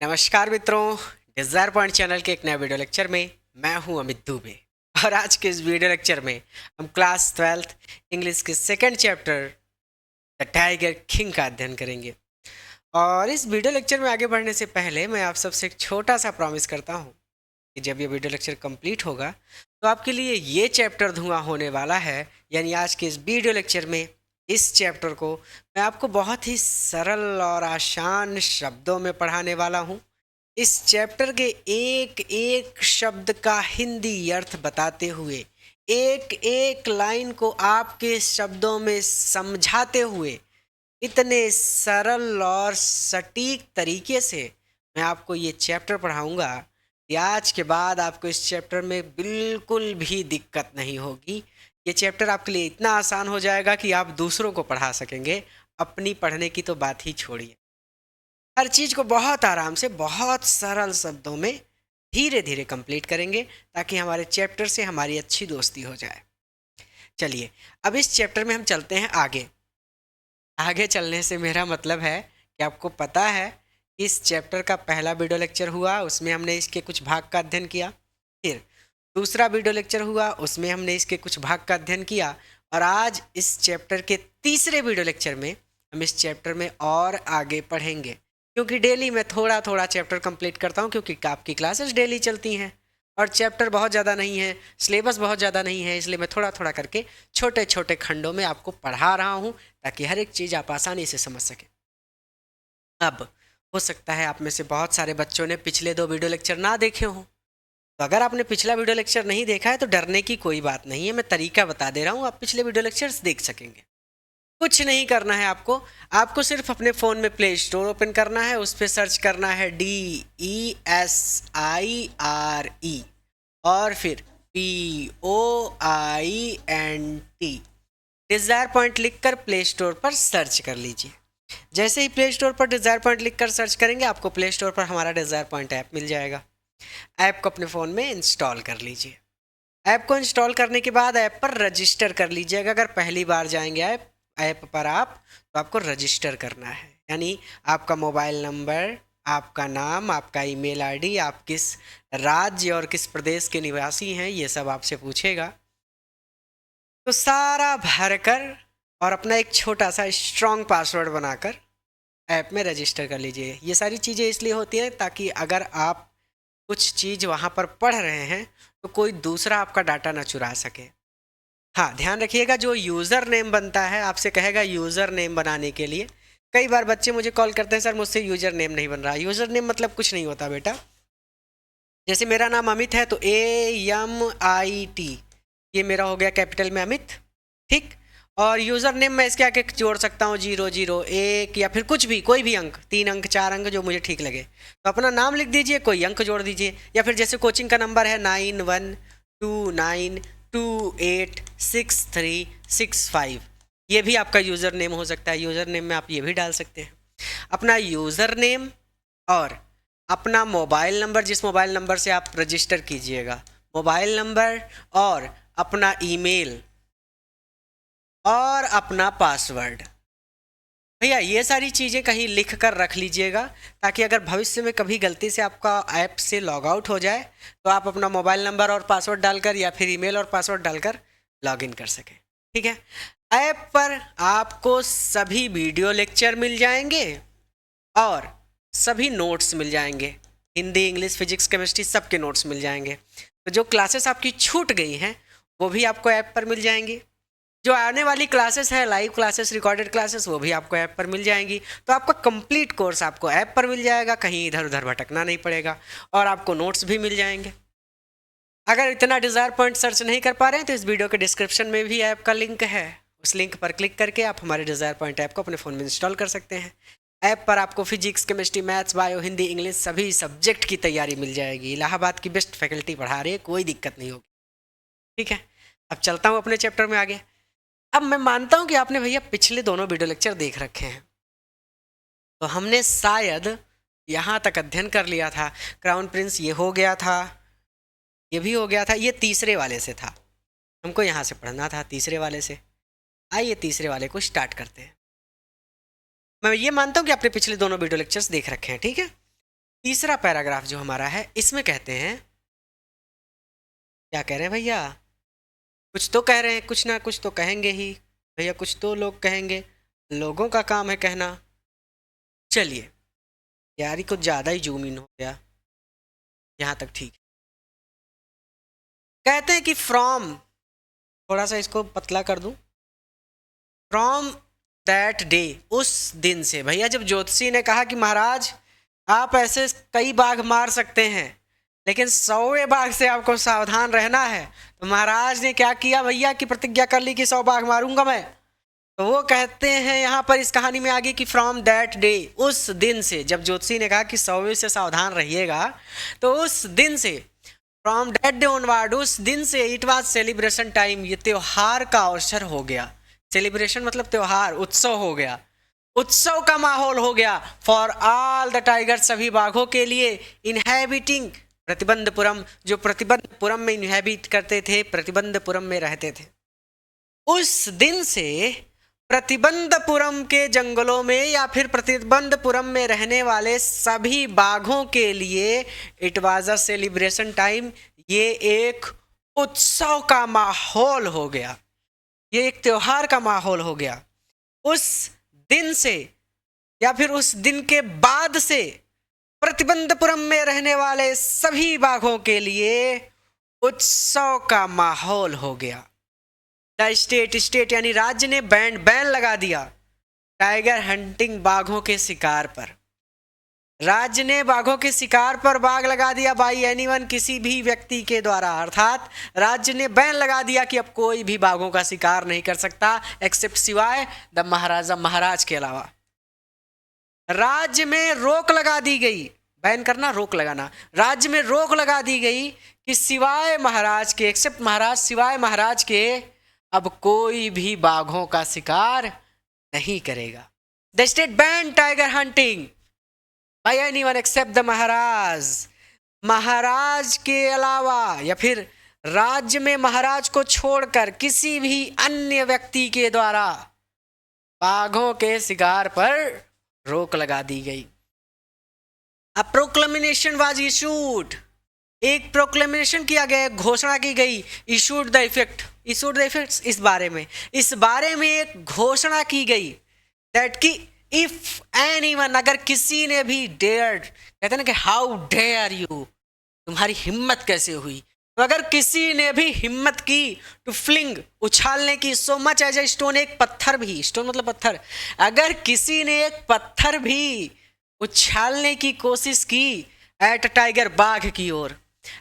नमस्कार मित्रों, desire point channel के एक नए वीडियो लेक्चर में मैं हूं अमित दुबे। और आज के इस वीडियो लेक्चर में हम क्लास 12th इंग्लिश के second chapter the tiger king का अध्ययन करेंगे। और इस वीडियो लेक्चर में आगे बढ़ने से पहले मैं आप सबसे एक छोटा सा प्रॉमिस करता हूं कि जब ये वीडियो लेक्चर कंप्लीट होगा तो आपके लिए ये चैप्टर धुआं होने वाला है। यानी आज के इस वीडियो लेक्चर में इस चैप्टर को मैं आपको बहुत ही सरल और आसान शब्दों में पढ़ाने वाला हूँ। इस चैप्टर के एक एक शब्द का हिंदी अर्थ बताते हुए, एक एक लाइन को आपके शब्दों में समझाते हुए, इतने सरल और सटीक तरीके से मैं आपको ये चैप्टर पढ़ाऊँगा कि आज के बाद आपको इस चैप्टर में बिल्कुल भी दिक्कत नहीं होगी। ये चैप्टर आपके लिए इतना आसान हो जाएगा कि आप दूसरों को पढ़ा सकेंगे, अपनी पढ़ने की तो बात ही छोड़िए। हर चीज़ को बहुत आराम से, बहुत सरल शब्दों में धीरे धीरे कंप्लीट करेंगे ताकि हमारे चैप्टर से हमारी अच्छी दोस्ती हो जाए। चलिए, अब इस चैप्टर में हम चलते हैं आगे। आगे चलने से मेरा मतलब है कि आपको पता है इस चैप्टर का पहला वीडियो लेक्चर हुआ, उसमें हमने इसके कुछ भाग का अध्ययन किया। फिर दूसरा वीडियो लेक्चर हुआ, उसमें हमने इसके कुछ भाग का अध्ययन किया। और आज इस चैप्टर के तीसरे वीडियो लेक्चर में हम इस चैप्टर में और आगे पढ़ेंगे, क्योंकि डेली मैं थोड़ा थोड़ा चैप्टर कंप्लीट करता हूँ, क्योंकि आपकी क्लासेस डेली चलती हैं और चैप्टर बहुत ज़्यादा नहीं है, सिलेबस बहुत ज़्यादा नहीं है, इसलिए मैं थोड़ा थोड़ा करके छोटे छोटे खंडों में आपको पढ़ा रहा हूँ ताकि हर एक चीज़ आप आसानी से समझ सकें। अब हो सकता है आप में से बहुत सारे बच्चों ने पिछले 2 वीडियो लेक्चर ना देखे हों, तो अगर आपने पिछला वीडियो लेक्चर नहीं देखा है तो डरने की कोई बात नहीं है, मैं तरीका बता दे रहा हूँ, आप पिछले वीडियो लेक्चर्स देख सकेंगे। कुछ नहीं करना है आपको, आपको सिर्फ अपने फ़ोन में प्ले स्टोर ओपन करना है, उस पर सर्च करना है DESIRE और फिर POINT, डिज़ायर पॉइंट लिखकर प्ले स्टोर पर सर्च कर लीजिए। जैसे ही प्ले स्टोर पर डिज़ायर पॉइंट लिखकर सर्च करेंगे, आपको प्ले स्टोर पर हमारा डिज़ायर पॉइंट ऐप मिल जाएगा। ऐप को अपने फ़ोन में इंस्टॉल कर लीजिए। ऐप को इंस्टॉल करने के बाद ऐप पर रजिस्टर कर लीजिएगा। अगर पहली बार जाएंगे ऐप पर आप, तो आपको रजिस्टर करना है, यानी आपका मोबाइल नंबर, आपका नाम, आपका ईमेल आईडी, आप किस राज्य और किस प्रदेश के निवासी हैं, ये सब आपसे पूछेगा। तो सारा भरकर और अपना एक छोटा सा स्ट्रॉन्ग पासवर्ड बनाकर ऐप में रजिस्टर कर लीजिए। ये सारी चीज़ें इसलिए होती हैं ताकि अगर आप कुछ चीज़ वहाँ पर पढ़ रहे हैं तो कोई दूसरा आपका डाटा ना चुरा सके। हाँ, ध्यान रखिएगा, जो यूज़र नेम बनता है आपसे कहेगा यूज़र नेम बनाने के लिए। कई बार बच्चे मुझे कॉल करते हैं, सर मुझसे यूज़र नेम नहीं बन रहा। यूज़र नेम मतलब कुछ नहीं होता बेटा। जैसे मेरा नाम अमित है तो AMIT, ये मेरा हो गया कैपिटल में अमित, ठीक। और यूज़र नेम मैं इसके आगे जोड़ सकता हूँ 001 या फिर कुछ भी, कोई भी अंक, 3 अंक 4 अंक जो मुझे ठीक लगे। तो अपना नाम लिख दीजिए, कोई अंक जोड़ दीजिए, या फिर जैसे कोचिंग का नंबर है 9129286365, ये भी आपका यूज़र नेम हो सकता है। यूज़र नेम में आप ये भी डाल सकते हैं अपना यूज़र नेम और अपना मोबाइल नंबर, जिस मोबाइल नंबर से आप रजिस्टर कीजिएगा, मोबाइल नंबर और अपना ईमेल और अपना पासवर्ड। भैया ये सारी चीज़ें कहीं लिख कर रख लीजिएगा ताकि अगर भविष्य में कभी गलती से आपका ऐप से लॉग आउट हो जाए तो आप अपना मोबाइल नंबर और पासवर्ड डालकर या फिर ईमेल और पासवर्ड डालकर लॉगिन कर सकें, ठीक है। ऐप पर आपको सभी वीडियो लेक्चर मिल जाएंगे और सभी नोट्स मिल जाएंगे, हिंदी, इंग्लिश, फिजिक्स, केमिस्ट्री, सबके नोट्स मिल जाएंगे। तो जो क्लासेस आपकी छूट गई हैं वो भी आपको ऐप पर मिल जाएंगी। जो आने वाली क्लासेस हैं, लाइव क्लासेस, रिकॉर्डेड क्लासेस, वो भी आपको ऐप पर मिल जाएंगी। तो आपका कंप्लीट कोर्स आपको ऐप पर मिल जाएगा, कहीं इधर उधर भटकना नहीं पड़ेगा, और आपको नोट्स भी मिल जाएंगे। अगर इतना डिज़ायर पॉइंट सर्च नहीं कर पा रहे हैं तो इस वीडियो के डिस्क्रिप्शन में भी ऐप का लिंक है, उस लिंक पर क्लिक करके आप हमारे डिज़ायर पॉइंट ऐप को अपने फ़ोन में इंस्टॉल कर सकते हैं। ऐप पर आपको physics, chemistry, maths, bio, Hindi, English सभी सब्जेक्ट की तैयारी मिल जाएगी। इलाहाबाद की बेस्ट फैकल्टी पढ़ा रही है, कोई दिक्कत नहीं होगी, ठीक है। अब चलता हूँ अपने चैप्टर में आगे। अब मैं मानता हूँ कि आपने भैया पिछले दोनों वीडियो लेक्चर देख रखे हैं, तो हमने शायद यहाँ तक अध्ययन कर लिया था। क्राउन प्रिंस ये हो गया था, ये भी हो गया था, ये तीसरे वाले से था, हमको यहाँ से पढ़ना था तीसरे वाले से। आइए तीसरे वाले को स्टार्ट करते हैं। मैं ये मानता हूँ कि आपने पिछले दोनों वीडियो लेक्चर्स देख रखे हैं, ठीक है। तीसरा पैराग्राफ जो हमारा है इसमें कहते हैं, क्या कह रहे हैं भैया, कुछ तो कह रहे हैं, कुछ ना कुछ तो कहेंगे ही भैया, कुछ तो लोग कहेंगे, लोगों का काम है कहना। चलिए यार, ये कुछ ज़्यादा ही जूम इन हो गया, यहाँ तक ठीक है। कहते हैं कि फ्रॉम, थोड़ा सा इसको पतला कर दूं, फ्रॉम दैट डे, उस दिन से। भैया जब ज्योतिषी ने कहा कि महाराज आप ऐसे कई बाघ मार सकते हैं लेकिन 100वें बाघ से आपको सावधान रहना है, तो महाराज ने क्या किया भैया कि प्रतिज्ञा कर ली कि 100 बाघ मारूंगा मैं। तो वो कहते हैं यहाँ पर इस कहानी में आगे कि फ्रॉम दैट डे, उस दिन से, जब ज्योतिषी ने कहा कि 100वें से सावधान रहिएगा, तो उस दिन से, फ्रॉम दैट डे ऑनवर्ड, उस दिन से इट वाज सेलिब्रेशन टाइम, ये त्योहार का अवसर हो गया। सेलिब्रेशन मतलब त्योहार, उत्सव हो गया, उत्सव का माहौल हो गया। फॉर ऑल द टाइगर, सभी बाघों के लिए, इनहैबिटिंग प्रतिबंधपुरम, जो प्रतिबंधपुरम में इनहैबिट करते थे, प्रतिबंधपुरम में रहते थे। उस दिन से प्रतिबंधपुरम के जंगलों में या फिर प्रतिबंधपुरम में रहने वाले सभी बाघों के लिए it was a celebration time, ये एक उत्सव का माहौल हो गया, ये एक त्योहार का माहौल हो गया। उस दिन से या फिर उस दिन के बाद से प्रतिबंधपुरम में रहने वाले सभी बाघों के लिए उत्सव का माहौल हो गया। द स्टेट, स्टेट यानी राज्य ने बैन लगा दिया टाइगर हंटिंग, बाघों के शिकार पर। राज्य ने बाघों के शिकार पर बाघ लगा दिया बाई एनीवन, किसी भी व्यक्ति के द्वारा, अर्थात राज्य ने बैन लगा दिया कि अब कोई भी बाघों का शिकार नहीं कर सकता एक्सेप्ट, सिवाय द महाराजा, महाराज के अलावा। राज्य में रोक लगा दी गई, बैन करना रोक लगाना, राज्य में रोक लगा दी गई कि सिवाय महाराज के, एक्सेप्ट महाराज, सिवाय महाराज के अब कोई भी बाघों का शिकार नहीं करेगा। The state ban tiger hunting by anyone except the Maharaj, महाराज के अलावा या फिर राज्य में महाराज को छोड़कर किसी भी अन्य व्यक्ति के द्वारा बाघों के शिकार पर रोक लगा दी गई। अ प्रोक्लेमेशन वाज इशूड, एक प्रोक्लेमेशन किया गया, घोषणा की गई, issued the effect, issued the effects, इस बारे में एक घोषणा की गई दैट कि इफ एनीवन, अगर किसी ने भी डेयर्ड, कहते हैं ना कि हाउ डेयर यू, तुम्हारी हिम्मत कैसे हुई, तो अगर किसी ने भी हिम्मत की टू फ्लिंग, उछालने की, so much as a stone, एक पत्थर भी, स्टोन मतलब पत्थर, अगर किसी ने एक पत्थर भी उछालने की कोशिश की एट टाइगर, बाघ की ओर,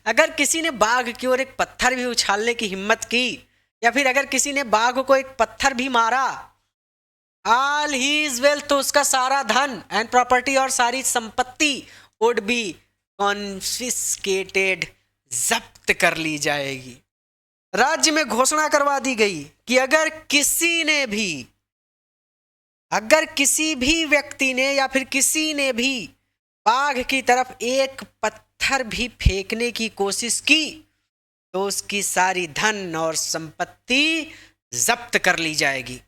अगर किसी ने बाघ की ओर एक पत्थर भी उछालने की हिम्मत की, या फिर अगर किसी ने बाघ को एक पत्थर भी मारा, ऑल हीज वेल्थ, तो उसका सारा धन एंड प्रॉपर्टी और सारी संपत्ति वुड बी कॉन्फिस्केटेड, जब्त कर ली जाएगी। राज्य में घोषणा करवा दी गई कि अगर किसी भी व्यक्ति ने या फिर किसी ने भी बाघ की तरफ एक पत्थर भी फेंकने की कोशिश की तो उसकी सारी धन और संपत्ति जब्त कर ली जाएगी।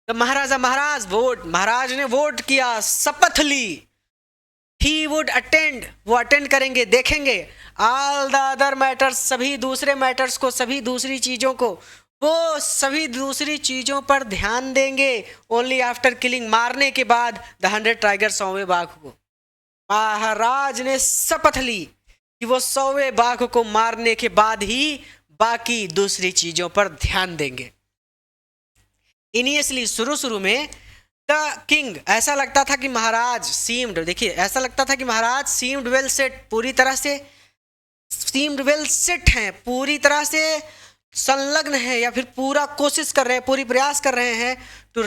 तो महाराज ने वोट किया, शपथ ली, ही वुड अटेंड, वो अटेंड करेंगे, देखेंगे, ऑल द अदर मैटर्स, सभी दूसरे मैटर्स को, सभी दूसरी चीज़ों को, वो सभी दूसरी चीज़ों पर ध्यान देंगे ओनली आफ्टर किलिंग, मारने के बाद द 100 टाइगर, 100वें बाघ को। महाराज ने शपथ ली कि वो 100वें बाघ को मारने के बाद ही बाकी दूसरी चीज़ों पर ध्यान देंगे। इनिशियली शुरू में द किंग, ऐसा लगता था कि महाराज सीम्ड, देखिए ऐसा लगता था कि महाराज सीम्ड वेल सेट, पूरी तरह से सीम्ड वेल सेट हैं, पूरी तरह से संलग्न है या फिर पूरा कोशिश कर रहे हैं, पूरी प्रयास कर रहे हैं टू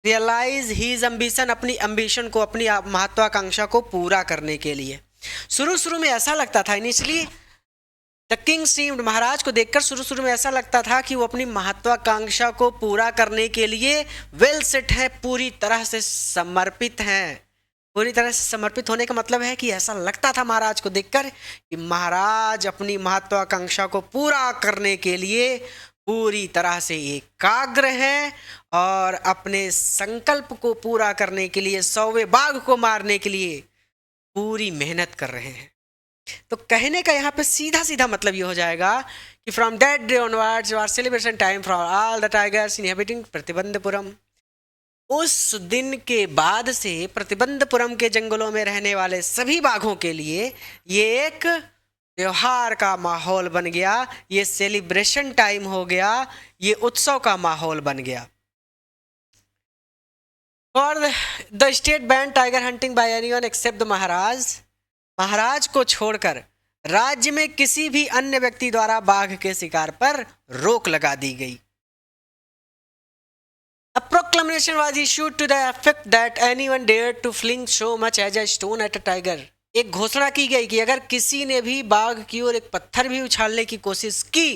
रियलाइज हीज एम्बिशन, अपनी एम्बिशन को, अपनी महत्वाकांक्षा को पूरा करने के लिए। शुरू में ऐसा लगता था, इनिशियली द किंग सीम्ड, महाराज को देखकर शुरू में ऐसा लगता था कि वो अपनी महत्वाकांक्षा को पूरा करने के लिए वेल सेट है, पूरी तरह से समर्पित हैं। पूरी तरह से समर्पित होने का मतलब है कि ऐसा लगता था महाराज को देखकर कि महाराज अपनी महत्वाकांक्षा को पूरा करने के लिए पूरी तरह से एकाग्र हैं और अपने संकल्प को पूरा करने के लिए 100वें बाघ को मारने के लिए पूरी मेहनत कर रहे हैं। तो कहने का यहाँ पे सीधा सीधा मतलब ये हो जाएगा कि from that day onwards our celebration time for all the tigers inhabiting Pratibandhapuram. उस दिन के बाद से प्रतिबंधपुरम के जंगलों में रहने वाले सभी बाघों के लिए ये एक त्योहार का माहौल बन गया, ये सेलिब्रेशन टाइम हो गया, ये उत्सव का माहौल बन गया। For the state ban tiger hunting by anyone except the Maharaj. महाराज को छोड़कर राज्य में किसी भी अन्य व्यक्ति द्वारा बाघ के शिकार पर रोक लगा दी गई। A proclamation was issued to the effect that anyone dared to fling so much as a stone at a tiger। एक घोषणा की गई कि अगर किसी ने भी बाघ की ओर एक पत्थर भी उछालने की कोशिश की,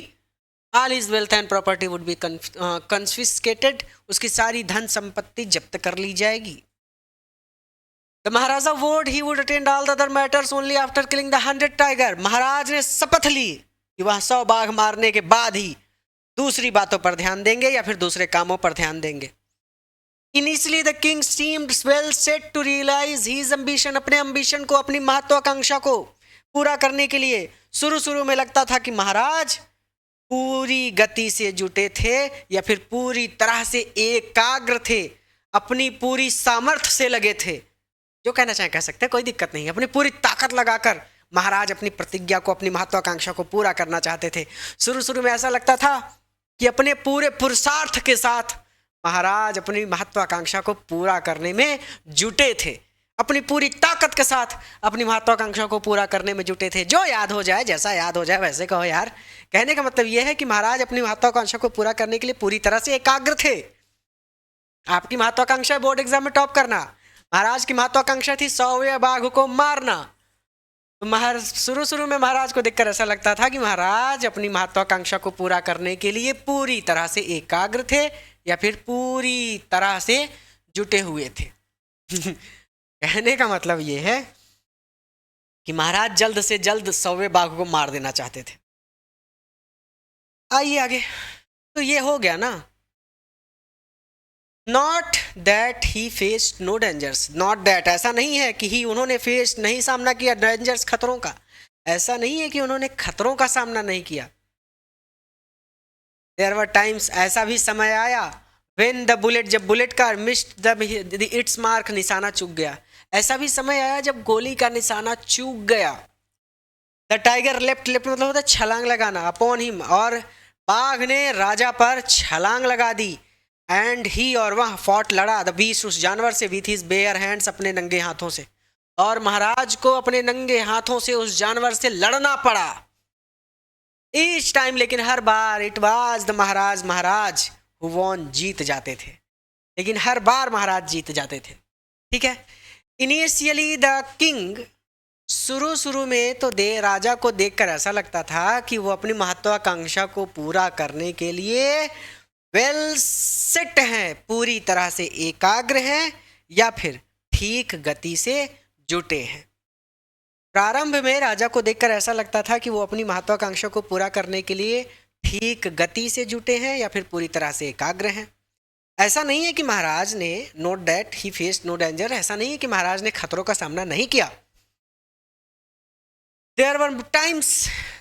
all his wealth and property would be confiscated। उसकी सारी धन संपत्ति जब्त कर ली जाएगी। The Maharaja vowed he would attend all the other matters only after killing the 100 tiger। महाराज ने शपथ ली कि वह 100 बाघ मारने के बाद ही दूसरी बातों पर ध्यान देंगे या फिर दूसरे कामों पर ध्यान देंगे। Initially the king seemed well set to realize his ambition। अपने ambition को, अपनी महत्वाकांक्षा को पूरा करने के लिए शुरू में लगता था कि महाराज पूरी गति से जुटे थे या फिर पूरी तरह से एकाग्र थे, अपनी पूरी सामर्थ्य से लगे थे। जो कहना चाहे कह सकते हैं, कोई दिक्कत नहीं। अपनी पूरी ताकत लगाकर महाराज अपनी प्रतिज्ञा को, अपनी महत्वाकांक्षा को पूरा करना चाहते थे। शुरू में ऐसा लगता था कि अपने पूरे पुरुषार्थ के साथ महाराज अपनी महत्वाकांक्षा को पूरा करने में जुटे थे, अपनी पूरी ताकत के साथ अपनी महत्वाकांक्षा को पूरा करने में जुटे थे। जो याद हो जाए, जैसा याद हो जाए वैसे कहो यार। कहने का मतलब यह है कि महाराज अपनी महत्वाकांक्षा को पूरा करने के लिए पूरी तरह से एकाग्र थे। आपकी महत्वाकांक्षा बोर्ड एग्जाम में टॉप करना, महाराज की महत्वाकांक्षा थी 100वें बाघ को मारना। तो शुरू में महाराज को देखकर ऐसा लगता था कि महाराज अपनी महत्वाकांक्षा को पूरा करने के लिए पूरी तरह से एकाग्र थे या फिर पूरी तरह से जुटे हुए थे। कहने का मतलब ये है कि महाराज जल्द से जल्द 100वें बाघ को मार देना चाहते थे। आइए आगे। तो ये हो गया ना। Not that he faced no dangers. Not that ऐसा नहीं है कि ही उन्होंने फेस नहीं सामना किया डेंजर्स, खतरों का। ऐसा नहीं है कि उन्होंने खतरों का सामना नहीं किया। देयर वर टाइम्स, ऐसा भी समय आया, व्हेन द बुलेट, जब बुलेट का मिस्ड द इट्स मार्क, निशाना चूक गया। ऐसा भी समय आया जब गोली का निशाना चूक गया। द टाइगर लेफ्ट मतलब होता है छलांग लगाना, अपॉन हिम, और बाघ ने राजा पर छलांग लगा दी। एंड ही, और वह फॉट लड़ा, द बीस्ट, उस जानवर से, विथ हिज बेयर हैंड्स, अपने नंगे हाथों से। और महाराज को अपने नंगे हाथों से उस जानवर से लड़ना पड़ा। ईच टाइम, लेकिन हर बार, it was the Maharaj who won, जीत जाते थे। लेकिन हर बार महाराज जीत जाते थे। ठीक है। इनिशियली द किंग, शुरू में तो राजा को देखकर ऐसा लगता था कि वो अपनी महत्वाकांक्षा को पूरा करने के लिए वेल सेट हैं, पूरी तरह से एकाग्र हैं या फिर ठीक गति से जुटे हैं। प्रारंभ में राजा को देखकर ऐसा लगता था कि वो अपनी महत्वाकांक्षा को पूरा करने के लिए ठीक गति से जुटे हैं या फिर पूरी तरह से एकाग्र हैं। ऐसा नहीं है कि महाराज ने, not that he faced no danger, ऐसा नहीं है कि महाराज ने खतरों का सामना नहीं किया। There were times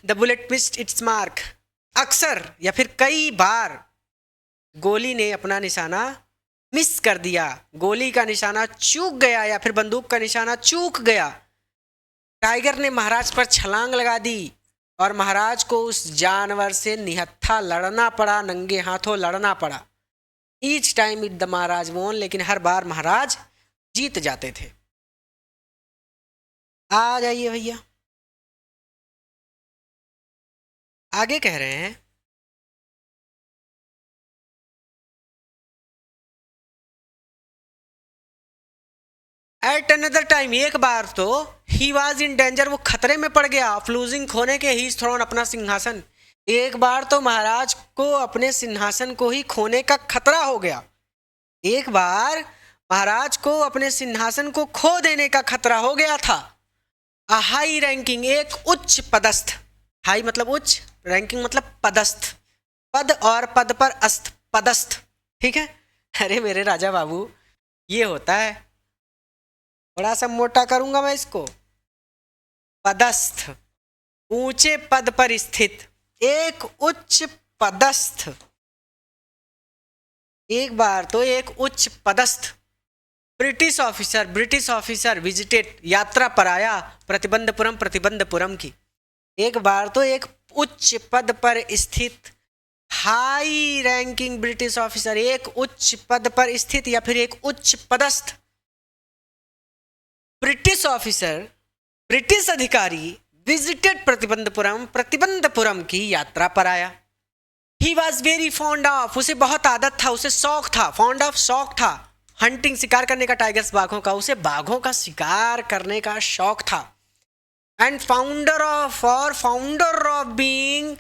the bullet missed its mark, अक्सर या फिर कई बार गोली ने अपना निशाना मिस कर दिया, गोली का निशाना चूक गया या फिर बंदूक का निशाना चूक गया। टाइगर ने महाराज पर छलांग लगा दी और महाराज को उस जानवर से निहत्था लड़ना पड़ा, नंगे हाथों लड़ना पड़ा। ईच टाइम इट द महाराज वोन, लेकिन हर बार महाराज जीत जाते थे। आ जाइए भैया, आगे कह रहे हैं, एट अनदर टाइम, एक बार तो ही वॉज इन डेंजर, वो खतरे में पड़ गया, ऑफ लूजिंग, खोने के, ही थ्रोन, अपना सिंहासन। एक बार तो महाराज को अपने सिंहासन को ही खोने का खतरा हो गया। एक बार महाराज को अपने सिंहासन को खो देने का खतरा हो गया था। अ हाई रैंकिंग, एक उच्च पदस्थ, हाई मतलब उच्च, रैंकिंग मतलब पदस्थ, पद और पद पर अस्थ, पदस्थ। ठीक है। अरे मेरे राजा बाबू, ये होता है, थोड़ा सा मोटा करूंगा मैं इसको, पदस्थ, ऊंचे पद पर स्थित, एक उच्च पदस्थ, एक बार तो एक उच्च पदस्थ ब्रिटिश ऑफिसर विजिटेड, यात्रा पर आया, प्रतिबंधपुरम की। एक बार तो एक उच्च पद पर स्थित हाई रैंकिंग ब्रिटिश ऑफिसर, एक उच्च पद पर स्थित या फिर एक उच्च पदस्थ ब्रिटिश ऑफिसर, ब्रिटिश अधिकारी विजिटेड प्रतिबंधपुरम की यात्रा पर आया। He was very fond of, उसे बहुत आदत था, उसे शौक था, फॉन्ड ऑफ शौक था, हंटिंग शिकार करने का, टाइगर्स बाघों का, उसे बाघों का शिकार करने का शौक था। And founder of being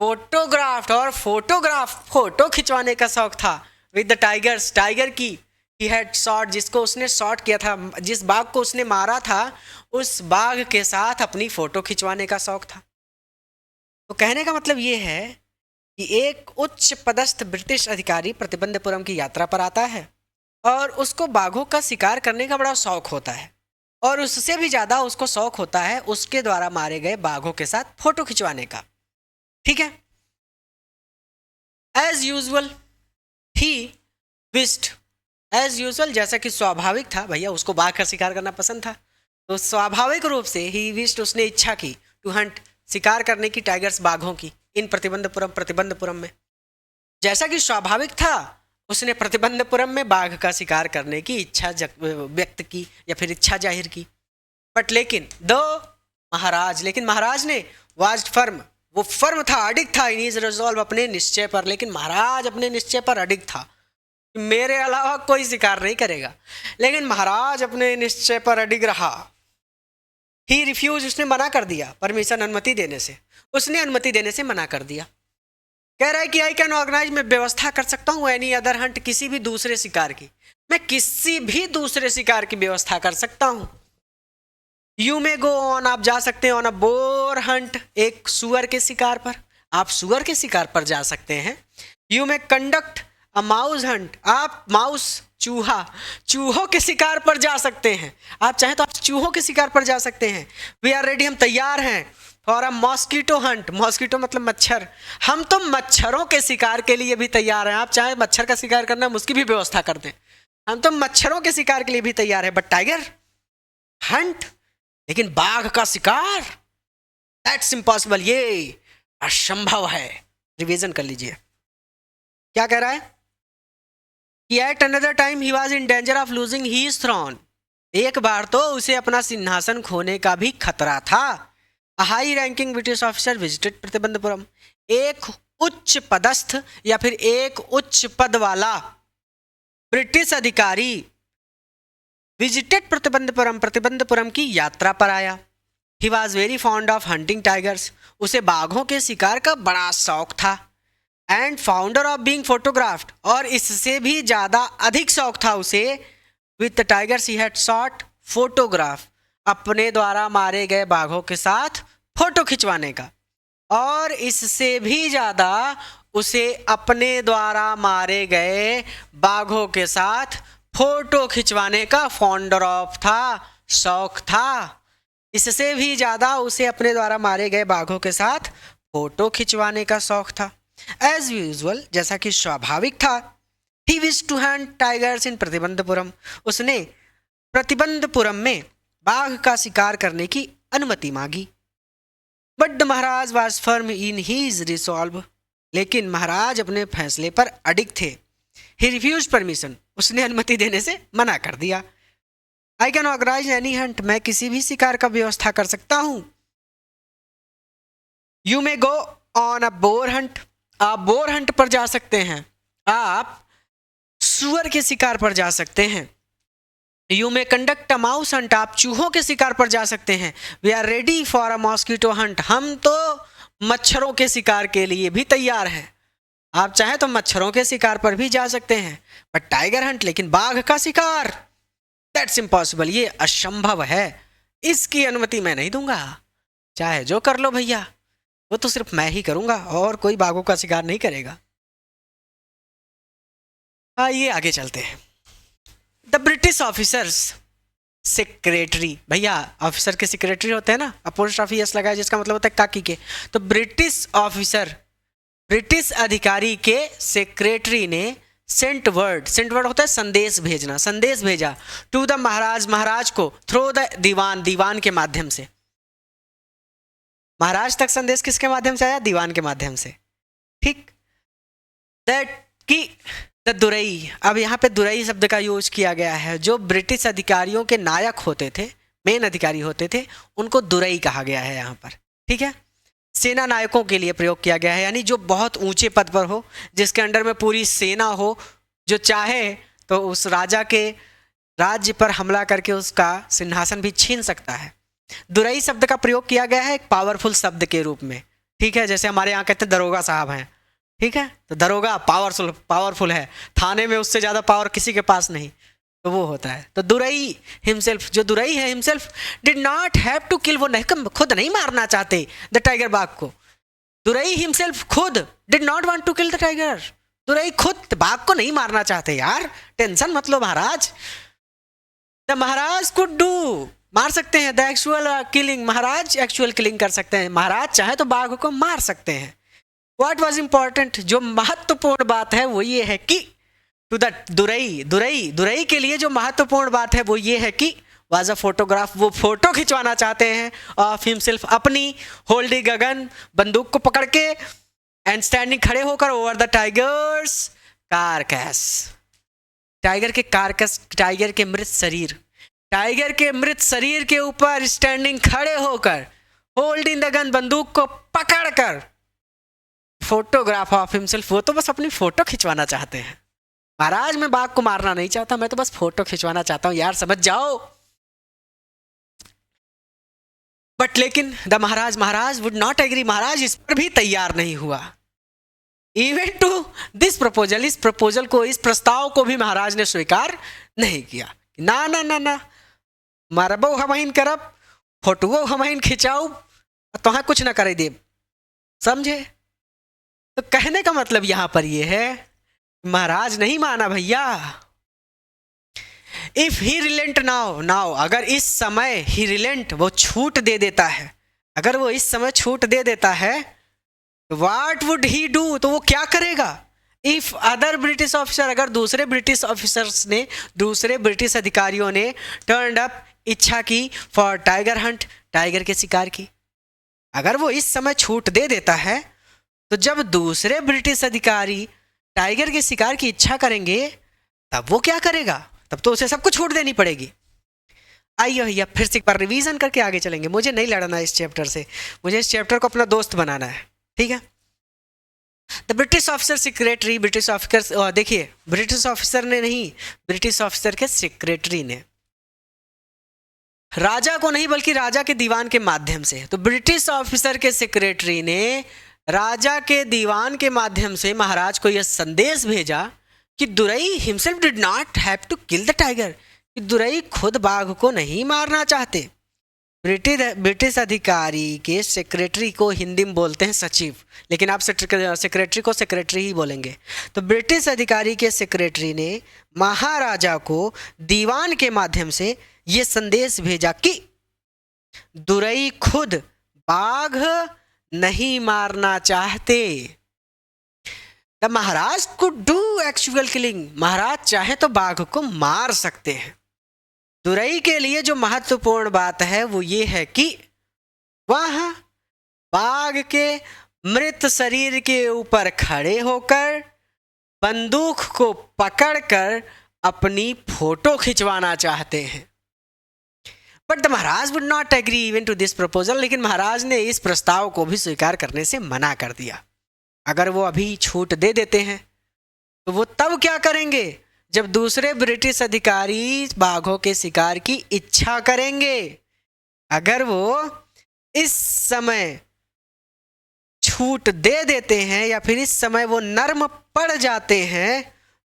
photographed, और फोटो खिंचवाने का शौक था विद द टाइगर्स, टाइगर की ही हैड शॉट, जिसको उसने शॉट किया था, जिस बाघ को उसने मारा था उस बाघ के साथ अपनी फोटो खिंचवाने का शौक था। तो कहने का मतलब ये है कि एक उच्च पदस्थ ब्रिटिश अधिकारी प्रतिबंधपुरम की यात्रा पर आता है और उसको बाघों का शिकार करने का बड़ा शौक होता है, और उससे भी ज़्यादा उसको शौक होता है उसके द्वारा मारे गए बाघों के साथ फोटो खिंचवाने का। ठीक है। As usual he wished, as usual जैसा कि स्वाभाविक था, भैया उसको बाघ का शिकार करना पसंद था, तो स्वाभाविक रूप से ही विस्ड, उसने इच्छा की, टू हंट, शिकार करने की, टाइगर्स बाघों की, इन प्रतिबंधपुरम में। जैसा कि स्वाभाविक था उसने प्रतिबंधपुरम में बाघ का शिकार करने की इच्छा व्यक्त की या फिर इच्छा जाहिर की। बट लेकिन लेकिन महाराज ने वाज फर्म, वो फर्म था, अडिग था, इन हिज रिजॉल्व, अपने निश्चय पर। लेकिन महाराज अपने निश्चय पर अडिग था, मेरे अलावा कोई शिकार नहीं करेगा। लेकिन महाराज अपने निश्चय पर अडिग रहा। ही रिफ्यूज, उसने मना कर दिया, परमिशन, अनुमति देने से, उसने अनुमति देने से मना कर दिया। कह रहा है कि आई कैन ऑर्गेनाइज, मैं व्यवस्था कर सकता हूँ, एनी अदर हंट, किसी भी दूसरे शिकार की, मैं किसी भी दूसरे शिकार की व्यवस्था कर सकता हूँ। यू मे गो ऑन, आप जा सकते हैं, ऑन अ बोर हंट, एक सुअर के शिकार पर, आप सुअर के शिकार पर जा सकते हैं। You may conduct a mouse hunt, आप माउस, चूहों के शिकार पर जा सकते हैं, आप चाहें तो आप चूहों के शिकार पर जा सकते हैं। वी आर रेडी, हम तैयार हैं, for a mosquito Hunt, mosquito मतलब मच्छर, हम तो मच्छरों के शिकार के लिए भी तैयार हैं, आप चाहे मच्छर का शिकार करना है उसकी भी व्यवस्था कर दें, हम तो मच्छरों के शिकार के लिए भी तैयार है। बट टाइगर हंट, लेकिन बाघ का शिकार, दैट्स इम्पॉसिबल, ये असंभव है। रिवीजन कर लीजिए, क्या कह रहा है कि at another time he was in danger of losing his throne, एक बार तो उसे अपना सिंहासन खोने का भी खतरा था। High ranking British officer visited Pratibandapuram, एक उच्च पदस्थ या फिर एक उच्च पद वाला ब्रिटिश अधिकारी विजिटेड प्रतिबंधपुरम की यात्रा पर आया। He was very fond of hunting tigers, उसे बाघों के शिकार का बड़ा शौक था। And founder of being photographed, और इससे भी ज़्यादा अधिक शौक था उसे with the tigers he had shot, photograph, अपने द्वारा मारे गए बाघों के साथ फोटो खिंचवाने का। और इससे भी ज़्यादा उसे अपने द्वारा मारे गए बाघों के साथ फोटो खिंचवाने का फाउंडर ऑफ था, शौक था। इससे भी ज़्यादा उसे अपने द्वारा मारे गए बाघों के साथ फोटो खिंचवाने का शौक था। एज यूजुअल, जैसा कि स्वाभाविक था, he wish to hunt tigers in Pratibandhapuram, उसने प्रतिबंधपुरम में बाघ का शिकार करने की अनुमति मांगी। But the Maharaj was firm in his resolve, लेकिन महाराज अपने फैसले पर अडिग थे। ही रिफ्यूज परमिशन, उसने अनुमति देने से मना कर दिया। I can organise any hunt, मैं किसी भी शिकार का व्यवस्था कर सकता हूं। You may go on a boar hunt, आप बोर हंट पर जा सकते हैं, आप सुअर के शिकार पर जा सकते हैं। You may conduct a mouse hunt, आप चूहों के शिकार पर जा सकते हैं। We are ready for a mosquito hunt, हम तो मच्छरों के शिकार के लिए भी तैयार हैं, आप चाहें तो मच्छरों के शिकार पर भी जा सकते हैं। बट टाइगर हंट, लेकिन बाघ का शिकार, दैट्स इम्पॉसिबल, ये असंभव है, इसकी अनुमति मैं नहीं दूंगा, चाहे जो कर लो भैया, वो तो सिर्फ मैं ही करूंगा और कोई बाघों का शिकार नहीं करेगा। आइए आगे चलते हैं। द ब्रिटिश ऑफिसर्स सेक्रेटरी, भैया ऑफिसर के सेक्रेटरी होते हैं ना, अपोस्ट्रोफी एस लगाया जिसका मतलब होता है काकी के, तो ब्रिटिश ऑफिसर, ब्रिटिश अधिकारी के सेक्रेटरी ने सेंट वर्ड होता है संदेश भेजना, संदेश भेजा टू द महाराज, महाराज को, थ्रू द दीवान, दीवान के माध्यम से। महाराज तक संदेश किसके माध्यम से आया? दीवान के माध्यम से, ठीक। दैट की द दुरई, अब यहाँ पे दुरई शब्द का यूज किया गया है। जो ब्रिटिश अधिकारियों के नायक होते थे, मेन अधिकारी होते थे, उनको दुरई कहा गया है यहाँ पर, ठीक है। सेना नायकों के लिए प्रयोग किया गया है, यानी जो बहुत ऊंचे पद पर हो, जिसके अंडर में पूरी सेना हो, जो चाहे तो उस राजा के राज्य पर हमला करके उसका सिंहासन भी छीन सकता है। दुरई शब्द का प्रयोग किया गया है एक पावरफुल शब्द के रूप में, ठीक है। जैसे हमारे यहाँ कहते हैं दरोगा साहब हैं, ठीक है, तो दरोगा पावरफुल है, थाने में उससे ज़्यादा पावर किसी के पास नहीं, तो वो होता है। तो दुरई हिमसेल्फ, जो दुरई है himself did not have to kill, वो नहीं, खुद नहीं मारना चाहते द टाइगर, बाघ को। दुरई हिमसेल्फ खुद did not want to kill the tiger, Durai खुद बाघ को नहीं मारना चाहते। यार टेंशन मत लो महाराज, द महाराज कुड डू, मार सकते हैं, द एक्चुअल किलिंग, महाराज एक्चुअल किलिंग कर सकते हैं, महाराज चाहे तो बाघ को मार सकते हैं। व्हाट वाज इंपॉर्टेंट, जो महत्वपूर्ण बात है वो ये है कि टू द दुरई के लिए जो महत्वपूर्ण बात है वो ये है कि वाज अ फोटोग्राफ, वो फोटो खिंचवाना चाहते हैं ऑफ हिमसेल्फ, अपनी, होल्डिंग गगन, बंदूक को पकड़ के, एंड स्टैंडिंग, खड़े होकर, ओवर द टाइगर्स कारकैस, टाइगर के कारकस, टाइगर के मृत शरीर, टाइगर के मृत शरीर के ऊपर स्टैंडिंग, खड़े होकर, होल्डिंग द गन, बंदूक को पकड़कर, फोटोग्राफ ऑफ हिमसेल्फ, वो तो बस अपनी फोटो खिंचवाना चाहते हैं। महाराज मैं बाघ को मारना नहीं चाहता, मैं तो बस फोटो खिंचवाना चाहता हूं, यार समझ जाओ। बट लेकिन the Maharaj would not agree, महाराज इस पर भी तैयार नहीं हुआ। इवन टू दिस प्रपोजल, इस प्रपोजल को, इस प्रस्ताव को भी महाराज ने स्वीकार नहीं किया। ना ना ना ना, मरबो हमइन करब, फोटो हमइन खिंचाऊ, तो कुछ ना करे देव, समझे। तो कहने का मतलब यहां पर यह है, महाराज नहीं माना भैया। इफ ही रिलेंट नाउ, अगर इस समय ही रिलेंट, वो छूट दे देता है, अगर वो इस समय छूट दे देता है, व्हाट वुड ही डू, तो वो क्या करेगा। इफ अदर ब्रिटिश ऑफिसर, अगर दूसरे ब्रिटिश ऑफिसर्स ने, दूसरे ब्रिटिश अधिकारियों ने टर्न अप, इच्छा की, फॉर टाइगर हंट, टाइगर के शिकार की, अगर वो इस समय छूट दे देता है, तो जब दूसरे ब्रिटिश अधिकारी टाइगर के शिकार की इच्छा करेंगे, तब वो क्या करेगा, तब तो उसे सब कुछ छूट देनी पड़ेगी। आइए भैया फिर से एक बार रिवीजन करके आगे चलेंगे, मुझे नहीं लड़ना इस चैप्टर से, मुझे इस चैप्टर को अपना दोस्त बनाना है, ठीक है। The British officer secretary, British officer, देखिए ब्रिटिश ऑफिसर ने नहीं, ब्रिटिश ऑफिसर के सेक्रेटरी ने, राजा को नहीं बल्कि राजा के दीवान के माध्यम से, तो ब्रिटिश ऑफिसर के सेक्रेटरी ने राजा के दीवान के माध्यम से महाराज को यह संदेश भेजा कि Durai himself did not have to kill the tiger, कि दुरई खुद बाघ को नहीं मारना चाहते। ब्रिटिश अधिकारी के सेक्रेटरी को हिंदी में बोलते हैं सचिव, लेकिन आप सेक्रेटरी को सेक्रेटरी ही बोलेंगे। तो ब्रिटिश अधिकारी के सेक्रेटरी ने महाराजा को दीवान के माध्यम से ये संदेश भेजा कि दुरई खुद बाघ नहीं मारना चाहते। The Maharaj could do actual killing, महाराज चाहे तो बाघ को मार सकते हैं। दुरई के लिए जो महत्वपूर्ण बात है वो ये है कि वह बाघ के मृत शरीर के ऊपर खड़े होकर, बंदूक को पकड़कर अपनी फोटो खिंचवाना चाहते हैं। But the Maharaj would not agree even to this proposal, लेकिन महाराज ने इस प्रस्ताव को भी स्वीकार करने से मना कर दिया। अगर वो अभी छूट दे देते हैं तो वो तब क्या करेंगे, जब दूसरे ब्रिटिश अधिकारी बाघों के शिकार की इच्छा करेंगे। अगर वो इस समय छूट दे देते हैं या फिर इस समय वो नर्म पड़ जाते हैं,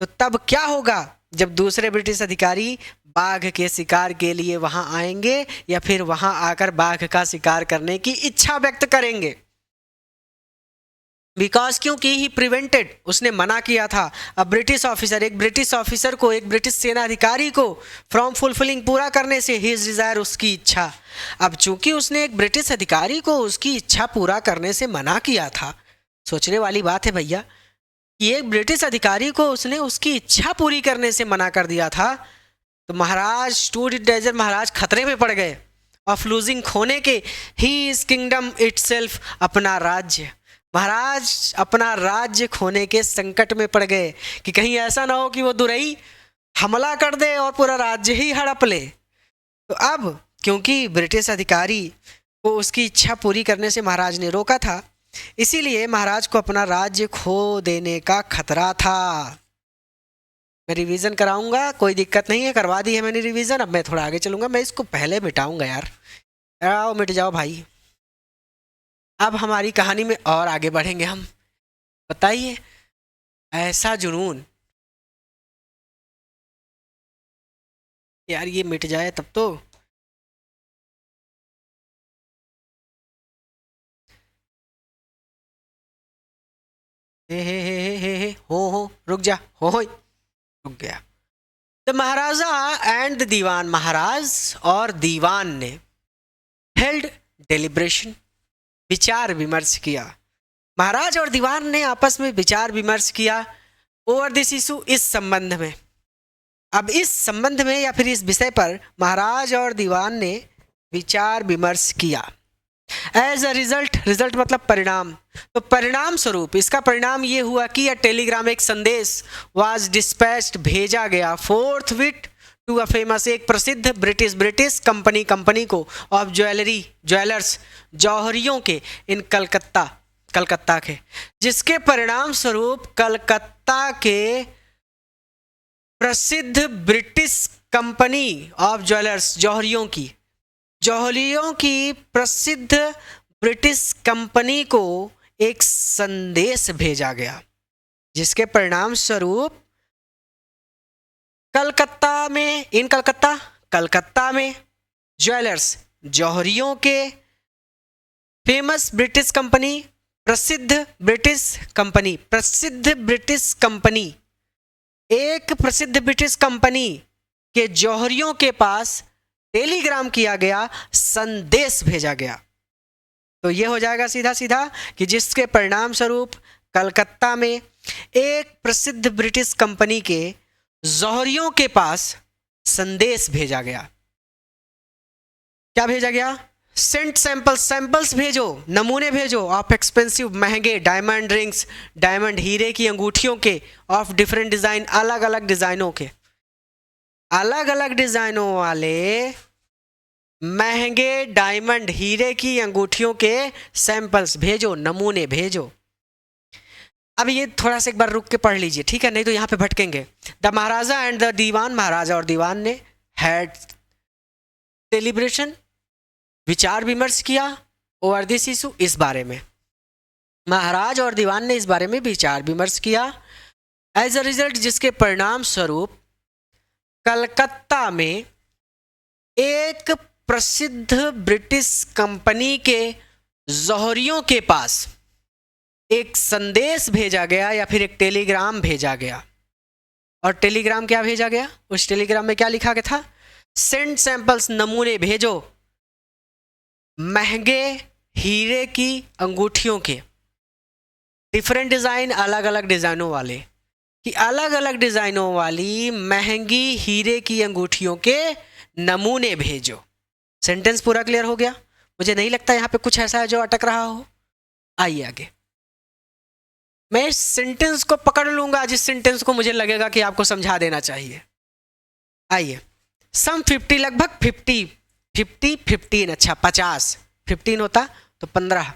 तो तब क्या होगा, जब दूसरे ब्रिटिश अधिकारी बाघ के शिकार के लिए वहां आएंगे या फिर वहां आकर बाघ का शिकार करने की इच्छा व्यक्त करेंगे। बिकॉज क्योंकि ही प्रिवेंटेड, उसने मना किया था अ ब्रिटिश ऑफिसर, एक ब्रिटिश ऑफिसर को, एक ब्रिटिश सेना अधिकारी को फ्रॉम फुलफिलिंग, पूरा करने से हिज डिजायर, उसकी इच्छा। अब चूंकि उसने एक ब्रिटिश अधिकारी को उसकी इच्छा पूरा करने से मना किया था, सोचने वाली बात है भैया कि एक ब्रिटिश अधिकारी को उसने उसकी इच्छा पूरी करने से मना कर दिया था, तो महाराज स्टूड इन डेंजर, महाराज खतरे में पड़ गए ऑफ लूजिंग, खोने के, ही इज किंगडम इटसेल्फ, अपना राज्य। महाराज अपना राज्य खोने के संकट में पड़ गए कि कहीं ऐसा ना हो कि वो दुरई हमला कर दे और पूरा राज्य ही हड़प ले। तो अब क्योंकि ब्रिटिश अधिकारी को उसकी इच्छा पूरी करने से महाराज ने रोका था, इसीलिए महाराज को अपना राज्य खो देने का खतरा था। मैं रिवीजन कराऊंगा, कोई दिक्कत नहीं है, करवा दी है मैंने रिवीजन। अब मैं थोड़ा आगे चलूंगा, मैं इसको पहले मिटाऊंगा यार, आओ मिट जाओ भाई। अब हमारी कहानी में और आगे बढ़ेंगे हम। बताइए ऐसा जुनून, यार ये मिट जाए तब तो। हे हो रुक जा, हो रुक गया। द महाराजा एंड द दीवान, महाराज और दीवान ने हेल्ड डेलिब्रेशन, विचार विमर्श किया। महाराज और दीवान ने आपस में विचार विमर्श किया ओवर दिस इशू, इस संबंध में। अब इस संबंध में या फिर इस विषय पर महाराज और दीवान ने विचार विमर्श किया। एज अ रिजल्ट, रिजल्ट मतलब परिणाम, तो परिणाम स्वरूप, इसका परिणाम ये हुआ कि टेलीग्राम, एक संदेश, वाज डिस्पैच्ड, भेजा गया, forthwith to a famous, एक प्रसिद्ध ब्रिटिश कंपनी को, ऑफ ज्वेलरी, ज्वेलर्स, जौहरियों के, इन कलकत्ता के, जिसके परिणाम स्वरूप कलकत्ता के प्रसिद्ध ब्रिटिश कंपनी ऑफ ज्वेलर्स, जौहरियों की प्रसिद्ध ब्रिटिश कंपनी को एक संदेश भेजा गया, जिसके परिणाम स्वरूप कलकत्ता में ज्वेलर्स, जौहरियों के, फेमस ब्रिटिश कंपनी, प्रसिद्ध ब्रिटिश कंपनी, एक प्रसिद्ध ब्रिटिश कंपनी के जौहरियों के पास टेलीग्राम किया गया, संदेश भेजा गया। तो ये हो जाएगा सीधा सीधा कि जिसके परिणाम स्वरूप कलकत्ता में एक प्रसिद्ध ब्रिटिश कंपनी के जौहरियों के पास संदेश भेजा गया। क्या भेजा गया? सेंट सैंपल्स भेजो, नमूने भेजो, ऑफ एक्सपेंसिव, महंगे, डायमंड रिंग्स, डायमंड हीरे की अंगूठियों के, ऑफ डिफरेंट डिजाइन, अलग अलग डिजाइनों के, अलग अलग डिजाइनों वाले महंगे डायमंड हीरे की अंगूठियों के सैंपल्स भेजो, नमूने भेजो। अब ये थोड़ा सा एक बार रुक के पढ़ लीजिए, ठीक है, नहीं तो यहाँ पे भटकेंगे। द महाराजा एंड द दीवान, महाराजा और दीवान ने हैड सेलिब्रेशन, विचार विमर्श किया, ओवर दिस इशू, इस बारे में। महाराज और दीवान ने इस बारे में विचार विमर्श किया। एज अ रिजल्ट, जिसके परिणाम स्वरूप कलकत्ता में एक प्रसिद्ध ब्रिटिश कंपनी के जौहरियों के पास एक संदेश भेजा गया या फिर एक टेलीग्राम भेजा गया। और टेलीग्राम क्या भेजा गया? उस टेलीग्राम में क्या लिखा गया था? सेंड सैंपल्स, नमूने भेजो, महंगे हीरे की अंगूठियों के, डिफरेंट डिजाइन, अलग अलग डिजाइनों वाले, कि अलग अलग डिजाइनों वाली महंगी हीरे की अंगूठियों के नमूने भेजो। सेंटेंस पूरा क्लियर हो गया? मुझे नहीं लगता यहाँ पे कुछ ऐसा है जो अटक रहा हो। आइए आगे, मैं इस सेंटेंस को पकड़ लूंगा जिस सेंटेंस को मुझे लगेगा कि आपको समझा देना चाहिए। आइए, सम 50, लगभग 15, अच्छा 50, 15 होता तो 15,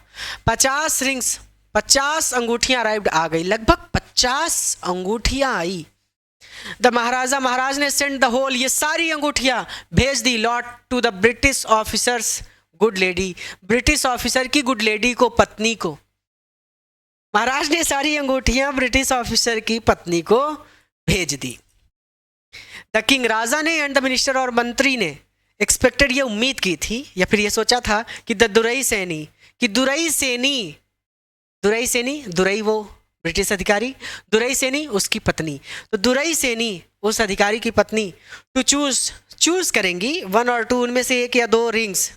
50 रिंग्स, 50 अंगूठियां अराइव्ड, आ गई, लगभग 50 अंगूठियां आई। द महाराजा, महाराज ने सेंड द होल, ये सारी अंगूठियां भेज दी, lot to the British officers good lady, British officer की गुड लेडी को, पत्नी को। महाराज ने सारी अंगूठियां ब्रिटिश ऑफिसर की पत्नी को भेज दी। द किंग, राजा ने, एंड द मिनिस्टर, और मंत्री ने, एक्सपेक्टेड, ये उम्मीद की थी या फिर ये सोचा था कि द दुरई सैनी, कि दुरई सैनी दुरई सेनी, दुरई वो ब्रिटिश अधिकारी, दुरई सेनी उसकी पत्नी। तो दुरई सेनी उस अधिकारी की पत्नी टू चूज करेंगी 1 और 2 उनमें से 1 या 2 रिंग्स,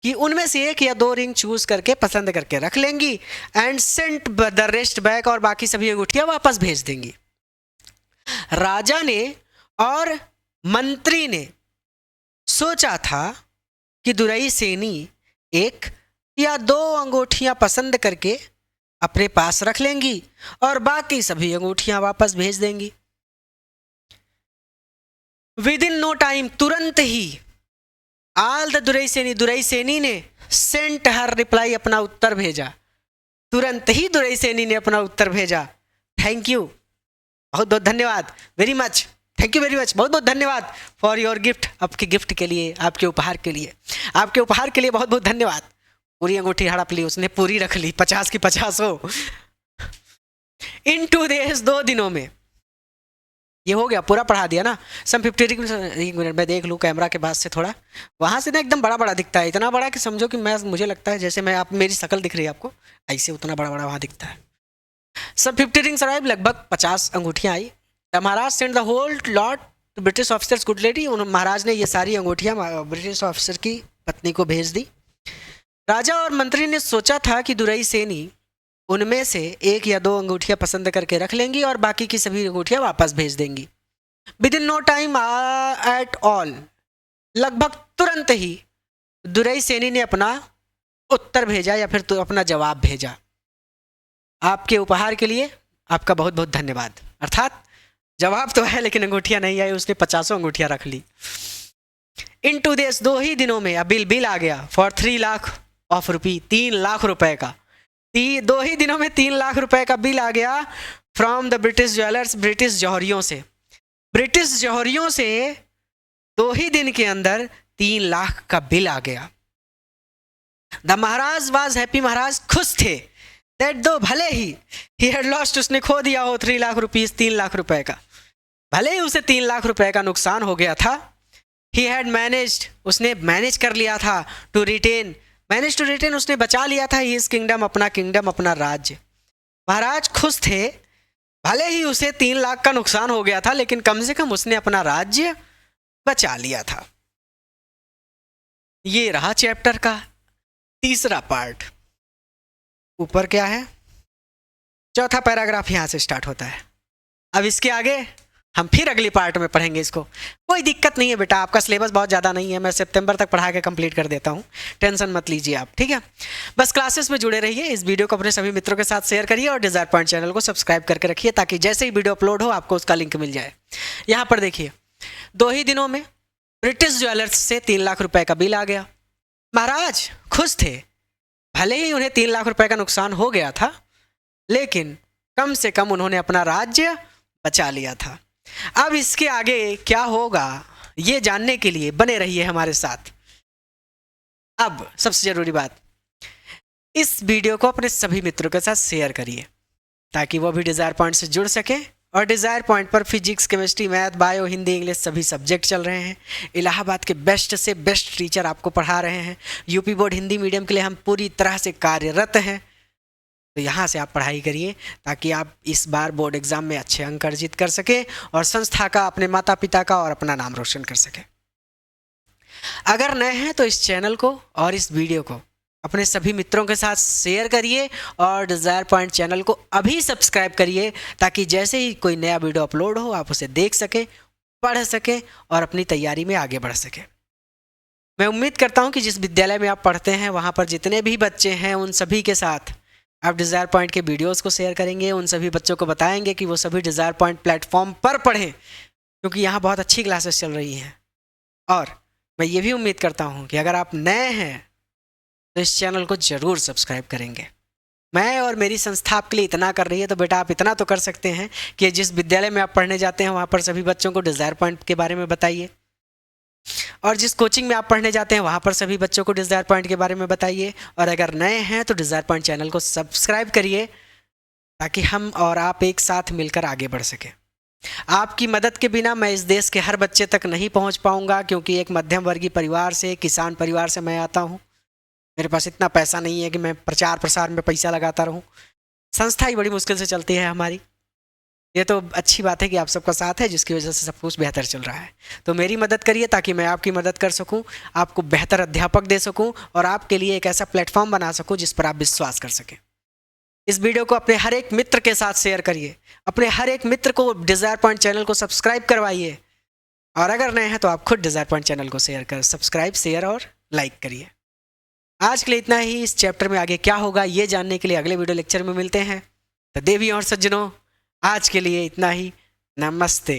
कि उनमें से 1 या 2 रिंग चूज करके पसंद करके रख लेंगी and sent the rest back, और बाकी सभी अंगूठियां वापस भेज देंगी। राजा ने और मंत्री ने सोचा था कि दुरई सेनी 1 या 2 अंगूठियां पसंद करके अपने पास रख लेंगी और बाकी सभी अंगूठियां वापस भेज देंगी। विद इन नो टाइम, तुरंत ही, ऑल द दुरई सेनी ने सेंट हर रिप्लाई, अपना उत्तर भेजा। तुरंत ही दुरई सेनी ने अपना उत्तर भेजा। थैंक यू, बहुत बहुत धन्यवाद, very much, thank you very much, बहुत बहुत धन्यवाद फॉर योर गिफ्ट, आपके गिफ्ट के लिए, आपके उपहार के लिए, आपके उपहार के लिए बहुत बहुत धन्यवाद। पूरी अंगूठी हड़प ली उसने, पूरी रख ली, 50 की 50 हो। इन 2 days, 2 दिनों में ये हो गया, पूरा पढ़ा दिया ना। सम 50, एक मिनट मैं देख लूँ कैमरा के पास से थोड़ा, वहाँ से ना एकदम बड़ा बड़ा दिखता है, इतना बड़ा कि समझो कि मुझे लगता है जैसे मैं, आप मेरी शक्ल दिख रही है आपको, ऐसे उतना बड़ा बड़ा वहाँ दिखता है। सब 50 रिंग्स अराइव, लगभग 50 अंगूठियाँ आई। Maharaj send the whole lot to British officers good lady, महाराज ने ये सारी अंगूठियाँ ब्रिटिश ऑफिसर की पत्नी को भेज दी। राजा और मंत्री ने सोचा था कि दुरई सेनी उनमें से 1 या 2 अंगूठियां पसंद करके रख लेंगी और बाकी की सभी अंगूठियां वापस भेज देंगी। Within no time at all, लगभग तुरंत ही दुरई सेनी ने अपना उत्तर भेजा या फिर तो अपना जवाब भेजा। आपके उपहार के लिए आपका बहुत बहुत धन्यवाद। अर्थात जवाब तो है लेकिन अंगूठियां नहीं आई, उसने 50 अंगूठियां रख ली। इन 2 days, 2 ही दिनों में अब बिल आ गया for 3 lakh of rupee, 3 lakh रुपए का। 2 ही दिनों में 3 लाख रुपए का बिल आ गया from the British jewellers, British जौहरियों से। ब्रिटिश जौहरियों से 2 ही दिन के अंदर 3 लाख का बिल आ गया। द महाराज वाज हैप्पी, महाराज खुश थे। दैट दो भले ही हैड लॉस्ट, उसने खो दिया हो 3 लाख रुपीस, 3 लाख रुपए का, भले ही उसे 3 लाख रुपए का नुकसान हो गया था। ही हैड मैनेज्ड, उसने मैनेज कर लिया था, to retain, manage to retain, उसने बचा लिया था हिज किंगडम, अपना किंगडम, अपना राज्य। महाराज खुश थे, भले ही उसे 3 लाख का नुकसान हो गया था लेकिन कम से कम उसने अपना राज्य बचा लिया था। ये रहा चैप्टर का तीसरा पार्ट। ऊपर क्या है, चौथा पैराग्राफ यहां से स्टार्ट होता है। अब इसके आगे हम फिर अगली पार्ट में पढ़ेंगे इसको। कोई दिक्कत नहीं है बेटा, आपका सिलेबस बहुत ज़्यादा नहीं है, मैं सितंबर तक पढ़ा के कंप्लीट कर देता हूँ, टेंशन मत लीजिए आप, ठीक है। बस क्लासेस में जुड़े रहिए, इस वीडियो को अपने सभी मित्रों के साथ शेयर करिए और डिजायर पॉइंट चैनल को सब्सक्राइब करके रखिए ताकि जैसे ही वीडियो अपलोड हो आपको उसका लिंक मिल जाए। यहाँ पर देखिए, 2 ही दिनों में ब्रिटिश ज्वेलर्स से 3 लाख रुपए का बिल आ गया। महाराज खुश थे, भले ही उन्हें 3 लाख रुपए का नुकसान हो गया था लेकिन कम से कम उन्होंने अपना राज्य बचा लिया था। अब इसके आगे क्या होगा ये जानने के लिए बने रहिए हमारे साथ। अब सबसे जरूरी बात, इस वीडियो को अपने सभी मित्रों के साथ शेयर करिए ताकि वो भी डिजायर पॉइंट से जुड़ सके। और डिजायर पॉइंट पर physics, chemistry, math, bio, Hindi, English सभी सब्जेक्ट चल रहे हैं। इलाहाबाद के बेस्ट से बेस्ट टीचर आपको पढ़ा रहे हैं। यूपी बोर्ड हिंदी मीडियम के लिए हम पूरी तरह से कार्यरत हैं। तो यहाँ से आप पढ़ाई करिए ताकि आप इस बार बोर्ड एग्जाम में अच्छे अंक अर्जित कर सके और संस्था का, अपने माता पिता का और अपना नाम रोशन कर सके। अगर नए हैं तो इस चैनल को और इस वीडियो को अपने सभी मित्रों के साथ शेयर करिए और डिजायर पॉइंट चैनल को अभी सब्सक्राइब करिए ताकि जैसे ही कोई नया वीडियो अपलोड हो आप उसे देख सके, पढ़ सके और अपनी तैयारी में आगे बढ़ सके। मैं उम्मीद करता हूँ कि जिस विद्यालय में आप पढ़ते हैं वहाँ पर जितने भी बच्चे हैं उन सभी के साथ आप डिज़ायर पॉइंट के वीडियोस को शेयर करेंगे, उन सभी बच्चों को बताएंगे कि वो सभी डिज़ायर पॉइंट प्लेटफॉर्म पर पढ़ें क्योंकि यहाँ बहुत अच्छी क्लासेस चल रही हैं। और मैं ये भी उम्मीद करता हूँ कि अगर आप नए हैं तो इस चैनल को ज़रूर सब्सक्राइब करेंगे। मैं और मेरी संस्था आपके लिए इतना कर रही है तो बेटा आप इतना तो कर सकते हैं कि जिस विद्यालय में आप पढ़ने जाते हैं वहाँ पर सभी बच्चों को डिज़ायर पॉइंट के बारे में बताइए और जिस कोचिंग में आप पढ़ने जाते हैं वहाँ पर सभी बच्चों को डिज़ायर पॉइंट के बारे में बताइए। और अगर नए हैं तो डिज़ायर पॉइंट चैनल को सब्सक्राइब करिए ताकि हम और आप एक साथ मिलकर आगे बढ़ सकें। आपकी मदद के बिना मैं इस देश के हर बच्चे तक नहीं पहुँच पाऊँगा क्योंकि एक मध्यम वर्गीय परिवार से, किसान परिवार से मैं आता हूँ। मेरे पास इतना पैसा नहीं है कि मैं प्रचार प्रसार में पैसा लगाता रहूं। संस्था ही बड़ी मुश्किल से चलती है हमारी। ये तो अच्छी बात है कि आप सबका साथ है, जिसकी वजह से सब कुछ बेहतर चल रहा है। तो मेरी मदद करिए ताकि मैं आपकी मदद कर सकूं, आपको बेहतर अध्यापक दे सकूं और आपके लिए एक ऐसा प्लेटफॉर्म बना सकूं जिस पर आप विश्वास कर सकें। इस वीडियो को अपने हर एक मित्र के साथ शेयर करिए, अपने हर एक मित्र को डिज़ायर पॉइंट चैनल को सब्सक्राइब करवाइए, और अगर नए हैं तो आप खुद डिज़ायर पॉइंट चैनल को सब्सक्राइब, शेयर और लाइक करिए। आज के लिए इतना ही। इस चैप्टर में आगे क्या होगा ये जानने के लिए अगले वीडियो लेक्चर में मिलते हैं। तो देवी और सज्जनों, आज के लिए इतना ही। नमस्ते।